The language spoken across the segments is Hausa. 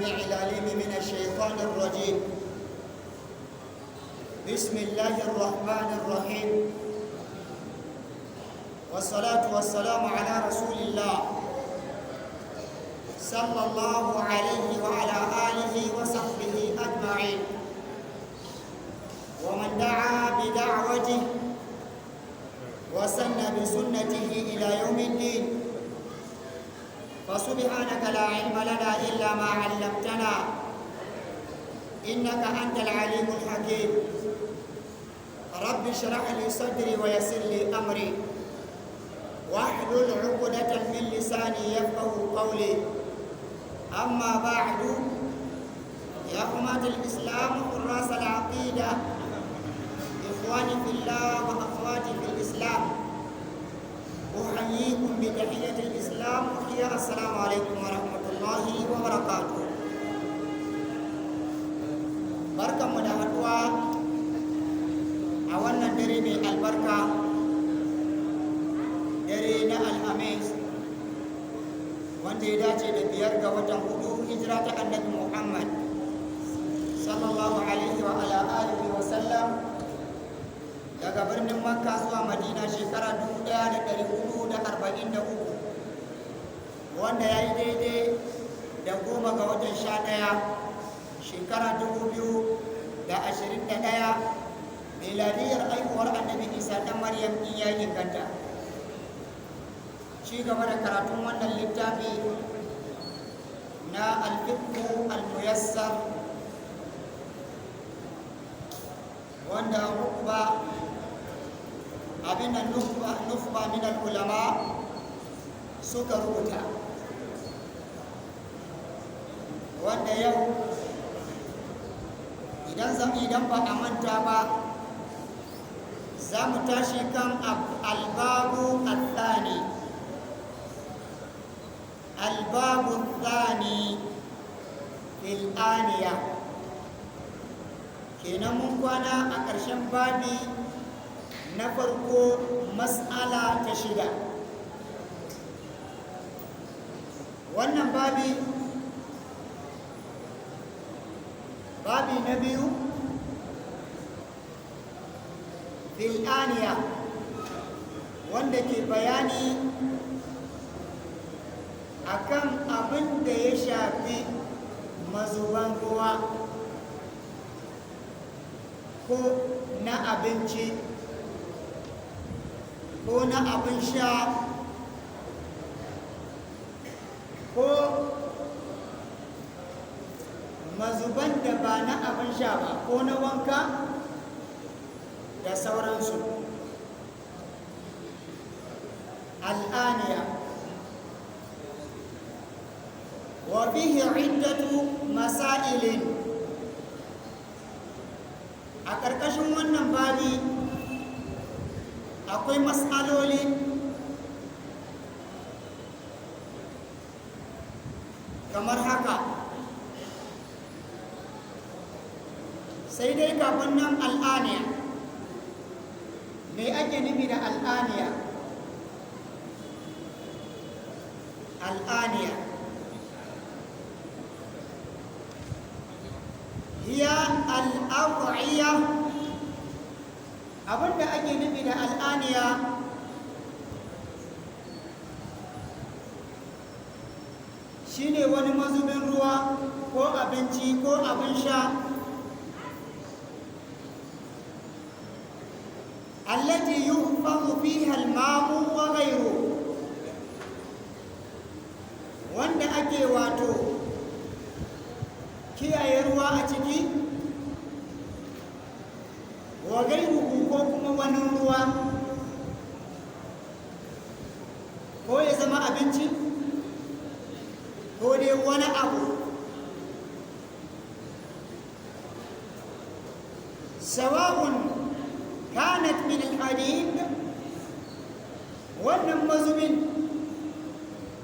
السميع العليم من الشيطان الرجيم. بسم الله الرحمن الرحيم، والصلاة والسلام على رسول الله صلى الله عليه وعلى آله وصحبه أجمعين، ومن دعا بدعوته وسن بسنته إلى يوم الدين. فسبحانك لا علم لنا إلا ما علمتنا إنك أنت العليم الحكيم. رب اشرح لي صدري ويسر لي أمري واحلل عقدة من لساني يفقه قولي. أما بعد، يا أمة الإسلام حراس العقيدة، إخواني في الله وأخواتي في الإسلام، أحييكم بتحية الإسلام وهي السلام عليكم ورحمة الله وبركاته. بركة مدهدوا أولنا دريني البركة درينا الخميس wanda ya dace da 5 ga watan 4 hijira ta annabi Muhammad sallallahu alaihi wa ala alihi wa sallam daga birnin Makka zuwa Madina shekara 1443, wanda ya yi daidai da 10 ga watan 11 shekara 2021 miladiyar aihuwar annabi Isa dan Maryam in ya inganta. Ci gaba da karatun wannan littafi na al-fiqh al-muyassar wanda nufba min al-ulama suka rubuta, wanda yau idan ba a manta ba za mu tashi kan al-babu al-thani. الباب الثاني في الآنية. kenan mun kwana a ƙarshen babi na farko, mas'ala ta 6. wannan babi na biyu, fil aniya, wanda ke bayani akan abin da ya shafi mazuban ruwa ko na abinci ko na abin sha ko mazuban da ba na abin sha ba ko na wanka da sauransu. al'aniya وفيه عدة مسائل. a ƙarƙashin wannan babi akwai mas'aloli kamar haka. sai dai kafin nan, al'aniya, me ake nufi da al'aniya? al'aniya hiya al'aw'iya. abinda ake nufi da al'aniya shine wani mazubin ruwa ko abinci ko abin sha allati yuhfazu fiha al-ma'u wa ghayruhu, wanda ake kiyaye ruwa a ciki, wa gairuhu, ko kuma wani ruwa, ko ya zama abinci ko dai wani abu, sawa'un kanat min al-hadid, wannan mazubin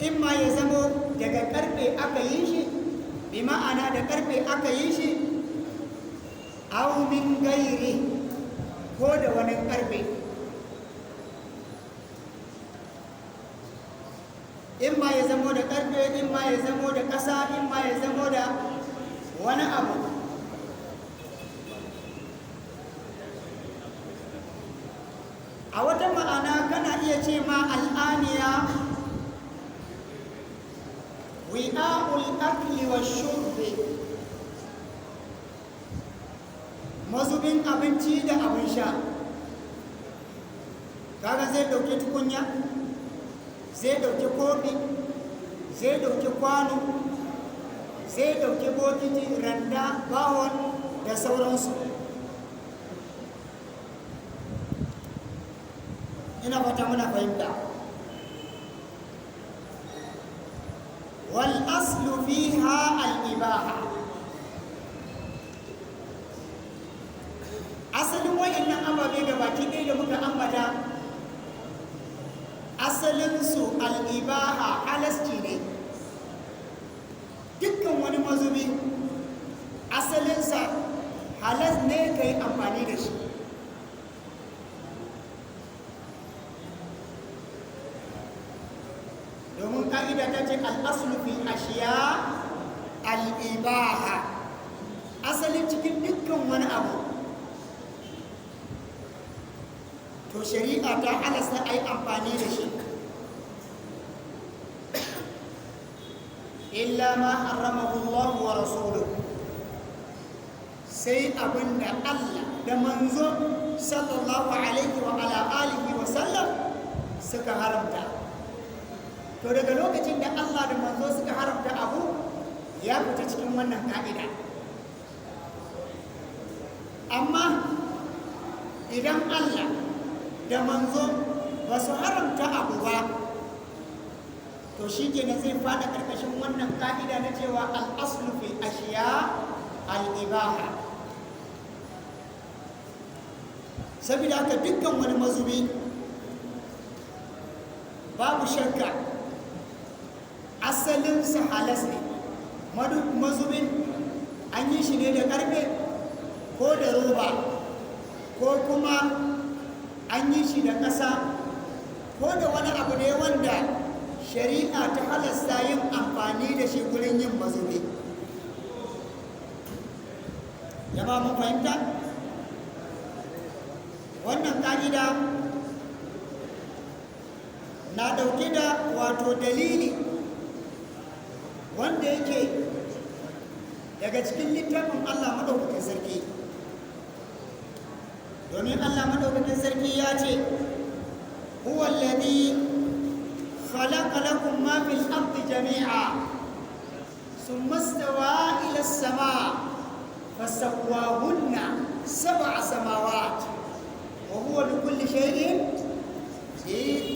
imma ya zamo daga karfe aka yi shi, bi ma'ana da karfe aka yi shi, aw min gairi, ko da wani karfe. in ma ya zamo da karfe, in ma ya zamo da ƙasa, in ma ya zamo da wani abu a wata ma'ana kana iya ce ma al'aniya wi'a'ul akli wa shurbi, mazubin abinci da abin sha. kaga zai dauki tukunya, zai dauki kofi, zai dauki kwano, zai dauki bokiti, randa, bawon da sauransu. ina fata muna fahimta. wal aslu fiha al ibaha, asalin wayannan ababe gabaki ɗaya da muka ambata asalinsu al ibaha, halasci ne. dukkan wani mazubi asalinsa halas ne ka yi amfani da shi. domin ka'ida ta ce al'aslu fi ashiya al'ibaha, asalin cikin dukkan wani abu to shari'a ta halasta a yi amfani da shi, illa ma haramahu Allah wa rasuluhu, sai abinda Allah da manzo sallallahu alaihi wa ala alihi wa sallam suka haramta. to daga lokacin da Allah da manzo suka haramta abu, ya fita cikin wannan ka'ida. amma idan Allah da manzo ba su haramta abu ba, to shi kenan zai fada karkashin wannan ka'ida na cewa al'aslu fil ashiya al'ibaha. saboda haka dukkan wani mazubi babu shakka asalinsa halas ne. mazubin an yi shi ne da karfe ko da roba, ko kuma an yi shi da ƙasa, ko da wani abu ne wanda shari'a ta halasta yin amfani da shi gurin yin mazubi. jama'a mun fahimta? wannan ƙa'ida na ɗauke da wato dalili wanda yake daga cikin littafin Allah madaukakin sarki. domin Allah madaukakin sarki ya ce huwa alladhi khalaqa lakum ma fil ardi jami'a thumma istawa ila as-samaa fasawwahunna sab'a samawat wa huwa bikulli shay'in alim.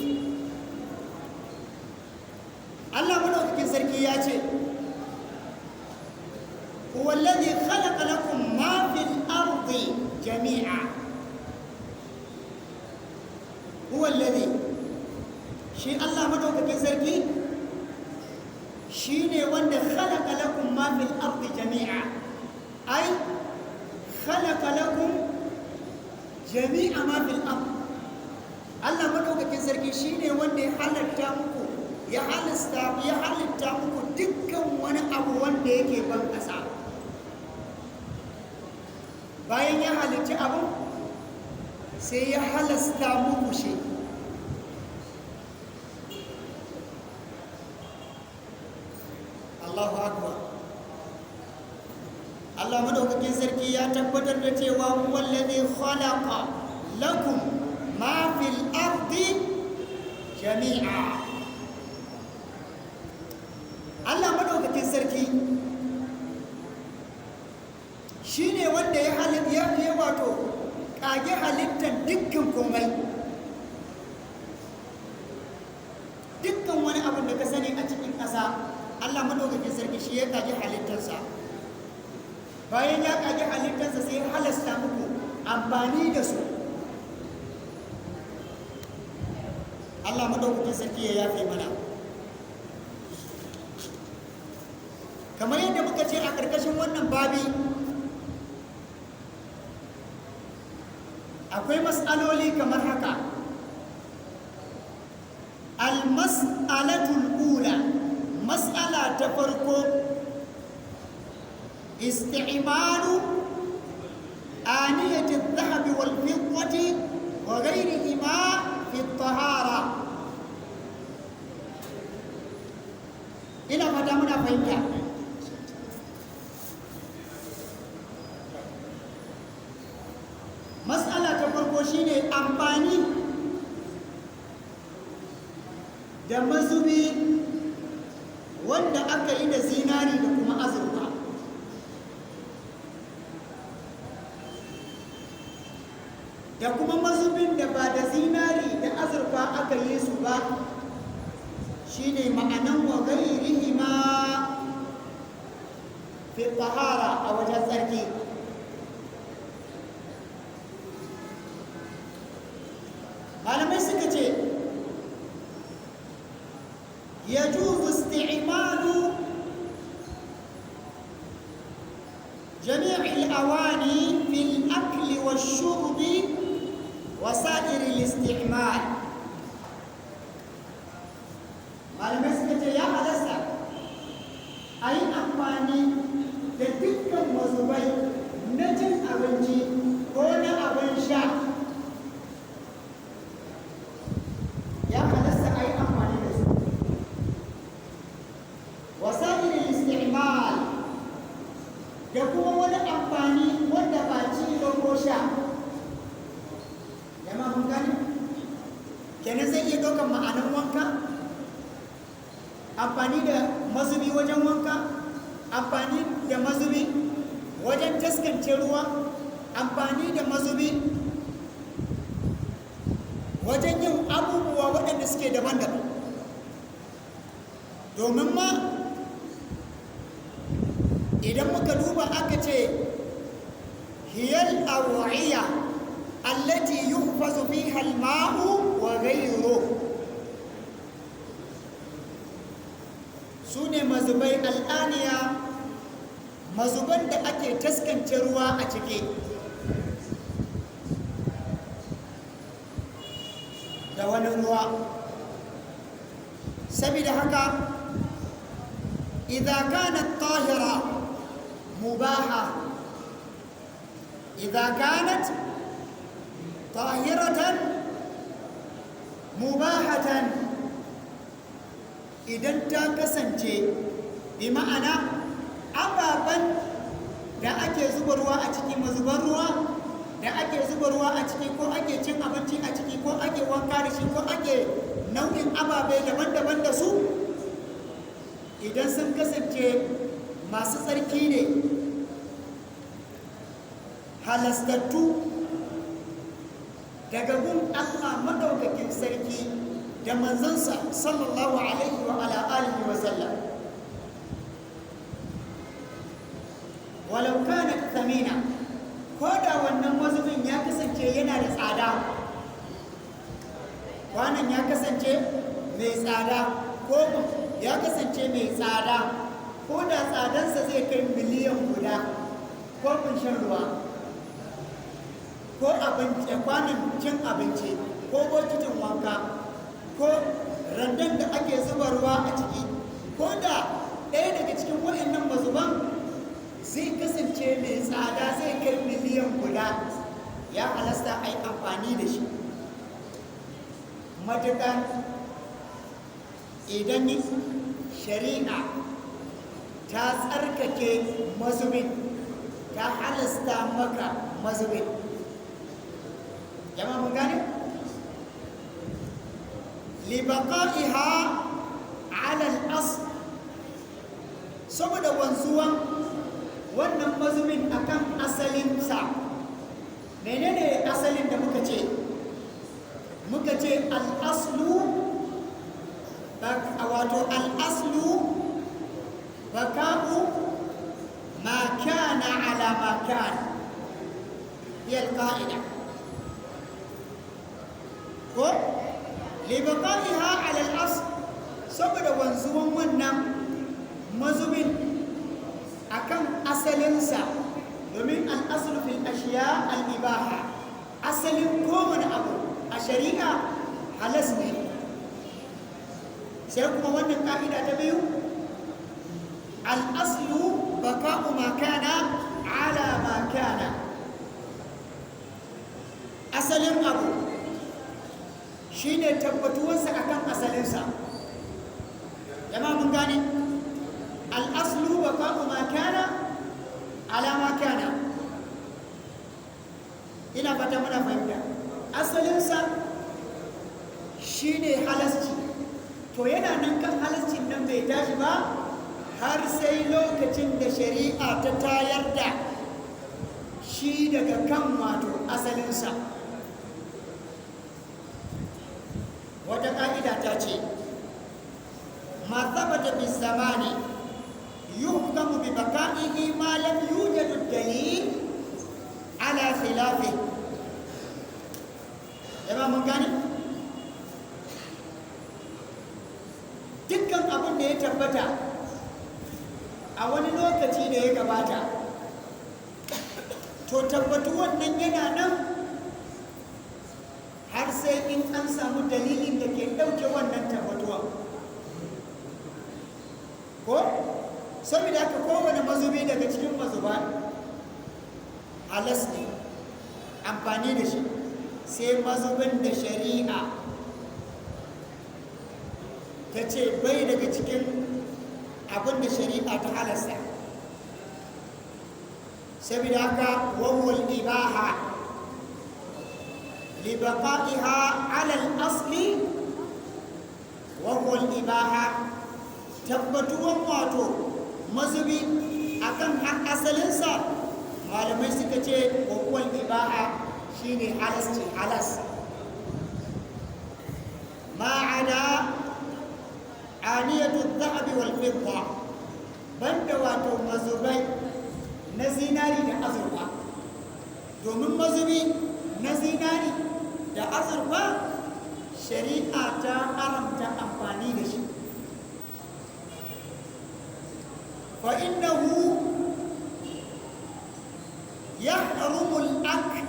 Allah madaukakin sarki ya ce huwa alladhi khalaqa lakum ma fil ardi jami'a, huwa alladhi, shi Allah madaukakin sarki shine wanda khalaqa lakum ma fil ardi jami'a, ai khalaqa lakum jami'a ma fil ardi. Allah madaukakin sarki shine wanda ya halatta muku, ya halitta muku dukkan wani abu wanda yake ban ƙasa. bayan ya halitta abu sai ya halasta muku shi. Allahu akbar. Allah madaukakin sarki ya tabbatar da cewa huwa alladhi khalaqa lakum ma fil ardi jami'a. Allah madaukakin sarki shine wanda ya wato kage halittar dukkan komai. dukkan wani abin da ka sani a cikin ƙasa, Allah madaukakin sarki shi ya kage halittarsa. bayan ya kage halittarsa sai ya halasta muku amfani da su. Allah madaukakin sarki ya yafe mana. kamar yadda muka ce a ƙarƙashin wannan babi akwai mas'aloli kamar haka. al-mas'alatul ula, mas'ala ta farko استعمال آنية الذهب والفضة وغيرهما في الطهارة. إلى متى منا فهمت؟ مسألة تفرقو شيني أمباني da mazubi wanda aka yi da zinari da kuma azurfa. Da kuma mazubin da ba da zinari da azurfa aka yi su ba, shine ma'anan wa ghairihima fi tahara a wajen tsarki. Malamai suka ce يجوز استعمال جميع الأواني في الأكل والشرب وسائر الاستعمال. malamai suka ce ya halasta a yi amfani da dukkan mazubai na cin abinci ko na abin sha. Ya halasta a yi amfani da su. wasa'ir isti'mal da kuma wani amfani wanda ba ci ba ko sha. Jama'a mun gani? Kenan zai iya ɗaukar ma'anar wanka, amfani da mazubi wajen wanka, amfani da mazubi wajen taskance ruwa, amfani da mazubi wajen yin abubuwa waɗanda suke daban-daban. Domin ma idan muka duba aka ce hiyal aw'iya allati yuhfazu fiha al-ma'u wa ghayruhu, sune mazubai al'aniya, mazuban da ake taskance ruwa a ciki da wani ruwa. Saboda haka idza kanat tahira mubaha, idza kanat tahiratan mubahatan, idan ta kasance bi ma'ana ababen da ake zuba ruwa a ciki, mazuban ruwa da ake zuba ruwa a ciki ko ake cin abinci a ciki ko ake wanka da shi ko ake nau'in ababe daban-daban da su, idan sun kasance masu tsarki ne, halastattu daga gun Allah madaukakin sarki da manzansa sallallahu alaihi wa ala alihi wa sallam. Walau kanat thamina, ko da wannan mazubin ya kasance yana da tsada, kwanan ya kasance mai tsada, ko ya kasance mai tsada, ko da tsadansa zai kai miliyan guda, ko shan ruwa, ko kwanan cin abinci, ko bokitin wanka, ko randan da ake zuba ruwa a ciki, ko da ɗaya daga cikin waɗannan mazuban zai kasance mai tsada, zai kai miliyan guda, ya halasta a yi amfani da shi. Matuƙar idan shari'a ta tsarkake mazubin, ta halasta maka mazubin. Jama'a mun gane? Libaqa'iha 'ala al-asl, saboda wanzuwan wannan mazubin akan asalinsa. Menene asalin da muka ce? Muka ce al-aslu, wato al-aslu baka'u ma kana ala ma kana, hiya al-qa'ida. Ko libaqa'iha 'ala al-asl, saboda wanzuwan wannan mazubin akan asalinsa, domin al-aslu fil ashiya al-ibaha, asalin kowane abu a shari'a halas ne. Sai kuma wannan ka'ida ta biyu, al-aslu baka'u ma kana asalin abu shine tabbatuwarsa akan asalinsa. Jama'a mun gane al-aslu baqa'u ma kana ala ma kana. Ina fata muna fahimta. Asalinsa shine halasci, to yana nan kan halascin nan bai tashi ba har sai lokacin da shari'a ta tayar da shi daga kan wato asalinsa. Wata ƙa'ida ta ce ma thabata bi zamani yuhkamu bi baqa'ihi ma lam yujad ad-dalil ala khilafi. Jama'a mun gane dukkan abin da ya tabbata a wani lokaci da ya gabata, to tabbatuwan nan yana nan har sai in an samu dalilin da ke ɗauke wannan tabbatuwa. Ko saboda haka kowane mazubi daga cikin mazuba halas ne amfani da shi, sai mazubin da shari'a ta ce bai daga cikin abin da shari'a ta halasta. saboda haka wawul ibaha لبقائها على الأصل وهو الإباحة. tabbatuwan wato mazubi akan har asalinsa malamai suka ce wahuwal ibaha shine halasci halas. ma'ada aniyatu dhahabi wal fidda, banda wato mazubai na zinari da azurfa, domin mazubi na zinari da azurfa shari'a ta haramta amfani da shi. fa innahu yahrumu al-akl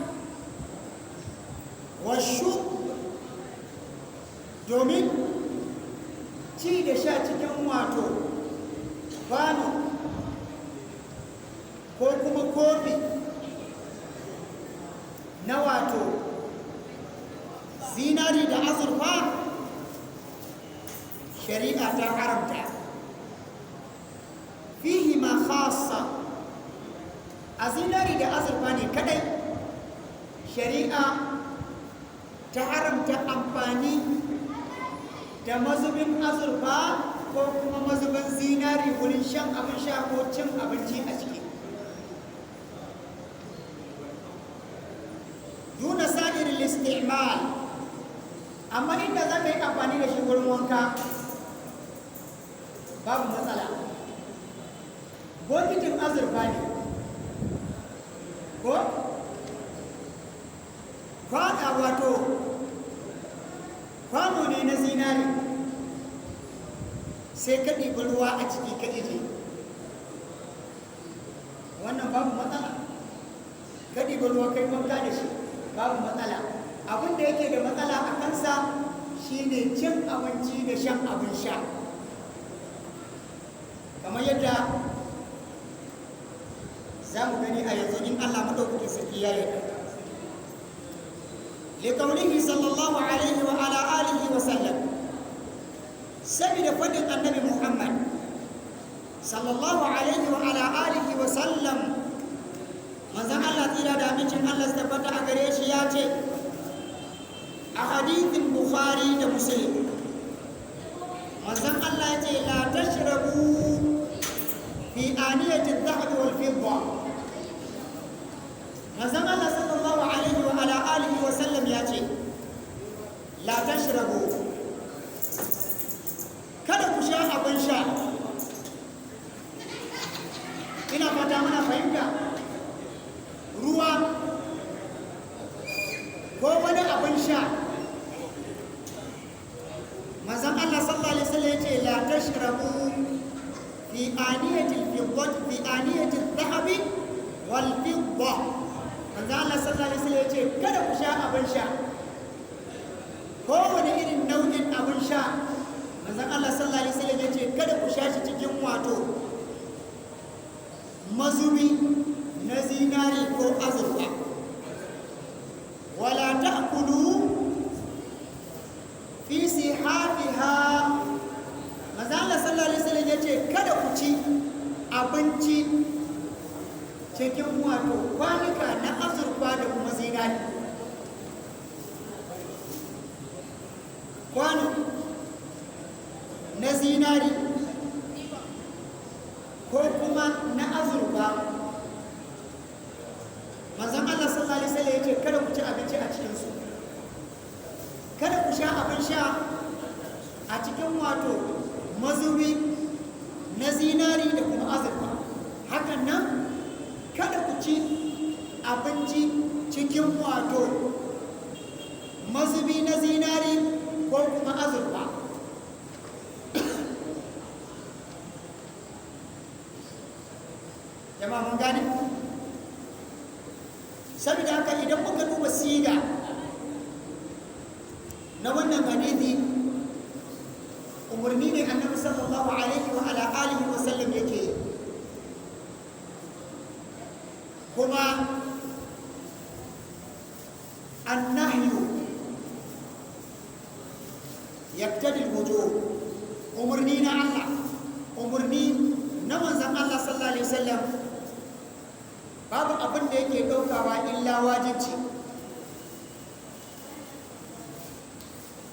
wa shurb, domin ci da sha cikin wato kwano ko kuma kofi na wato zinari da azurfa shari'a ta haramta. fihi ma khassa, a zinari da azurfa ne kadai shari'a ta haramta amfani da mazubin azurfa ko kuma mazubin zinari wurin shan abin sha ko cin abinci a ciki. duna sadirin isti'mal, amma inda za ka yi amfani da shi wurin wanka babu matsala. bokitin azurfa ne ko kwana wato kwano ne na zinari, sai ka ɗibi ruwa a ciki ka ije, wannan babu matsala. ka ɗibi ruwa kai wanka da shi babu matsala. abin da yake da matsala a kansa shine cin abinci da shan abin sha, kamar yadda za mu gani a yanzu in Allah maɗaukakin sarki ya yarda. liqaulihi sallallahu alaihi wa ala alihi wa sallam, sabida fadin annabi Muhammad sallallahu alaihi wa ala alihi wa sallam, manzon Allah tsira da amincin Allah su tabbata a gare shi ya ce a hadithin Bukhari da Muslim, manzon Allah ya ce la tashrabu fi aniyati adh-dhahab wal fidda. manzon Allah sallallahu alaihi wa ala alihi wa sallam ya ce la tashrabu, kada ku sha abin sha. ina fata muna fahimta. ruwa ko wani abin sha, manzon Allah sallallahu alaihi wasallam ya ce la tashrabu fi aniyati al-fidda fi aniyati adh-dhahab wal fidda. manzon Allah sallallahu alaihi wasallam ya ce kada ku sha abin sha, kowane irin nau'in abin sha manzon Allah sallallahu alaihi wasallam ya ce kada ku sha shi cikin wato mazubi na zinari ko azurfa. wala abinci cikin wato kwanuka na azurfa da kuma zinari. Kwano na zinari ko kuma na azurfa, manzon Allah sallallahu alaihi wasallam yace kada ku ci abinci a cikin su, kada ku sha abin sha a cikin wato mazubi na zinari da kuma azurfa. Hakan nan kada ku ci abinci cikin wato mazubi na zinari ko kuma azurfa. Jama'a mun gane? Saboda haka idan muka duba siga na wannan hadisi, umarni ne annabi sallallahu alaihi wa ala alihi wa sallam yake, kuma annahyu yaktadi al-wujub. Umarni na Allah, umarni na manzon Allah sallallahu alaihi wasallam, babu abin da yake daukawa illa wajibci.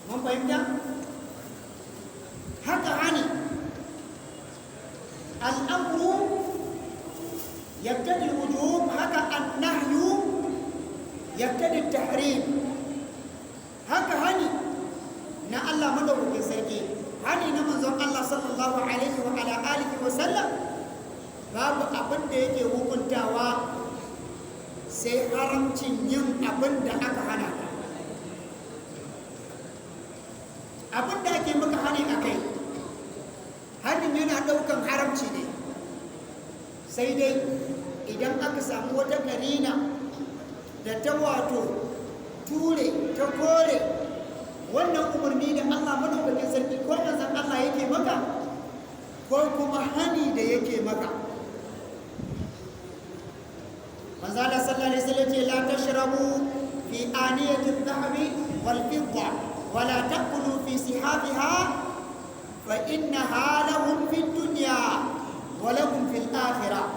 Mun fahimta? Haka hani, al'amru yaktadi al-wujub, haka annahyu yaktadi at-tahrim. Haka hani na Allah madaukakin sarki, hani na manzon Allah sallallahu alaihi wa ala alihi wa sallam, babu abin da yake hukuntawa sai haramcin yin abin da aka hana ka. Abin da ake maka hani a kai, hanin yana ɗaukan haramci ne, sai dai idan aka samu wata karina da ta wato ture ta kore wannan umarni da Allah madaukakin sarki ko manzon Allah yake maka, ko kuma hani da yake maka. Manzo Allah sallallahu alaihi wasallam ce la tashrabu fi aniyati adh-dhahabi wal fidda wa la taqulu fi sihabiha fa innaha lahum fid dunya wa lakum fil akhirah.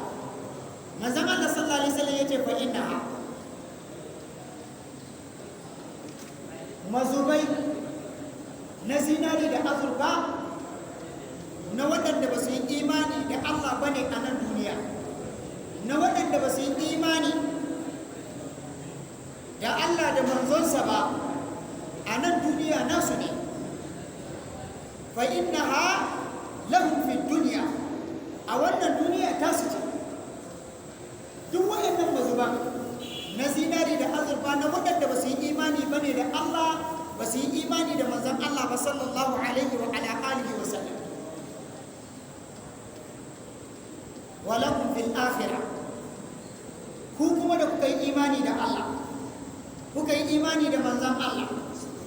Manzo Allah sallallahu alaihi wasallam yace fa innaha, mazubai na zinari da azurfa na waɗanda ba su yi imani da Allah ba ne a nan duniya, na waɗanda ba su yi imani da Allah da manzonsa ba a nan duniya nasu ne. Fa innaha lahum fi dunya, a wannan duniya tasu ce. Duk waɗannan mazuban na zinari da azurfa na waɗanda ba su yi imani ba ne da Allah, ba su yi imani da manzon Allah ba sallallahu alaihi wa ala alihi wa sallam. Walakum fil akhirah, ku kuma da kuka yi imani da Allah, kuka yi imani da manzon Allah,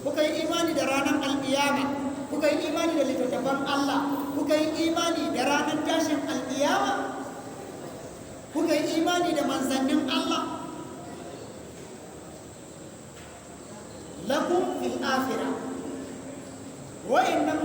kuka yi imani da ranar alƙiyama, kuka yi imani da littattafan Allah, kuka yi imani da ranar tashin alƙiyama, kuka yi imani da manzannin Allah, lakum fil akhirah, wa'annan